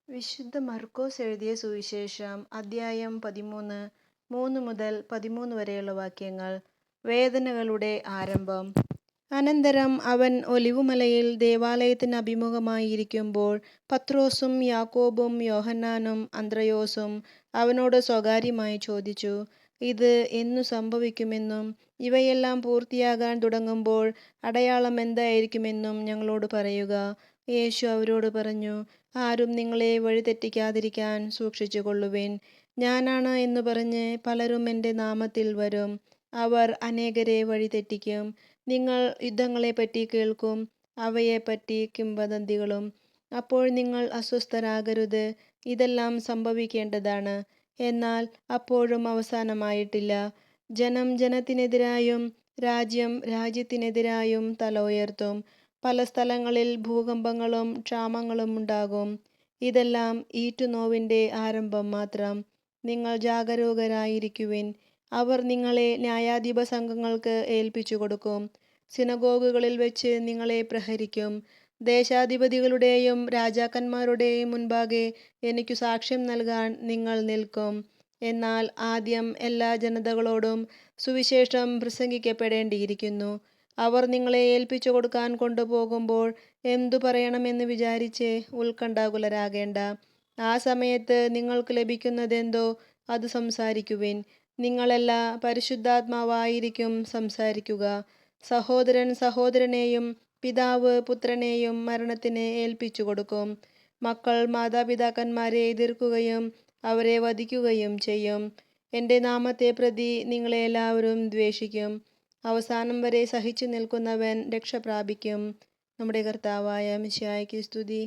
വിശുദ്ധ മർക്കോസ് എഴുതിയ സുവിശേഷം അദ്ധ്യായം 13 3 മുതൽ 13 വരെയുള്ള വാക്യങ്ങൾ. വേദനകളുടെ ആരംഭം. അനന്തരം അവൻ ഒലിവുമലയിൽ ദേവാലയത്തിന് അഭിമുഖമായി ഇരിക്കുമ്പോൾ പത്രോസും യാക്കോബും യോഹന്നാനും അന്ത്രയോസും അവനോട് സ്വകാര്യമായി ചോദിച്ചു, ഇത് എന്നു സംഭവിക്കുമെന്നും ഇവയെല്ലാം പൂർത്തിയാകാൻ തുടങ്ങുമ്പോൾ അടയാളം എന്തായിരിക്കുമെന്നും ഞങ്ങളോട് പറയുക. യേശു അവരോട് പറഞ്ഞു, ആരും നിങ്ങളെ വഴിതെറ്റിക്കാതിരിക്കാൻ സൂക്ഷിച്ചുകൊള്ളുവിൻ. ഞാനാണ് എന്നു പറഞ്ഞ് പലരും എൻ്റെ നാമത്തിൽ വരും. അവർ അനേകരെ വഴിതെറ്റിക്കും. നിങ്ങൾ യുദ്ധങ്ങളെപ്പറ്റി കേൾക്കും, അവയെപ്പറ്റി കിംവദന്തികളും. അപ്പോൾ നിങ്ങൾ അസ്വസ്ഥരാകരുത്. ഇതെല്ലാം സംഭവിക്കേണ്ടതാണ്, എന്നാൽ അപ്പോഴും അവസാനമായിട്ടില്ല. ജനം ജനത്തിനെതിരായും രാജ്യം രാജ്യത്തിനെതിരായും തല ഉയർത്തും. പല സ്ഥലങ്ങളിൽ ഭൂകമ്പങ്ങളും ക്ഷാമങ്ങളും ഉണ്ടാകും. ഇതെല്ലാം ഈറ്റുനോവിൻ്റെ ആരംഭം മാത്രം. നിങ്ങൾ ജാഗരൂകരായിരിക്കുവിൻ. അവർ നിങ്ങളെ ന്യായാധിപ സംഘങ്ങൾക്ക് ഏൽപ്പിച്ചു കൊടുക്കും. സിനഗോഗുകളിൽ വെച്ച് നിങ്ങളെ പ്രഹരിക്കും. ദേശാധിപതികളുടെയും രാജാക്കന്മാരുടെയും മുൻപാകെ എനിക്കു സാക്ഷ്യം നൽകാൻ നിങ്ങൾ നിൽക്കും. എന്നാൽ ആദ്യം എല്ലാ ജനതകളോടും സുവിശേഷം പ്രസംഗിക്കപ്പെടേണ്ടിയിരിക്കുന്നു. അവർ നിങ്ങളെ ഏൽപ്പിച്ചു കൊടുക്കാൻ കൊണ്ടുപോകുമ്പോൾ എന്തു പറയണമെന്ന് വിചാരിച്ച് ഉത്കണ്ഠാകുലരാകേണ്ട. ആ സമയത്ത് നിങ്ങൾക്ക് ലഭിക്കുന്നതെന്തോ അത് സംസാരിക്കുവിൻ. നിങ്ങളല്ല, പരിശുദ്ധാത്മാവായിരിക്കും സംസാരിക്കുക. സഹോദരൻ സഹോദരനെയും പിതാവ് പുത്രനെയും മരണത്തിന് ഏൽപ്പിച്ചു കൊടുക്കും. മക്കൾ മാതാപിതാക്കന്മാരെ എതിർക്കുകയും അവരെ വധിക്കുകയും ചെയ്യും. എൻ്റെ നാമത്തെ പ്രതി നിങ്ങളെ എല്ലാവരും ദ്വേഷിക്കും. അവസാനം വരെ സഹിച്ചു നിൽക്കുന്നവൻ രക്ഷ പ്രാപിക്കും. നമ്മുടെ കർത്താവായ മിശിഹായ്ക്ക് സ്തുതി.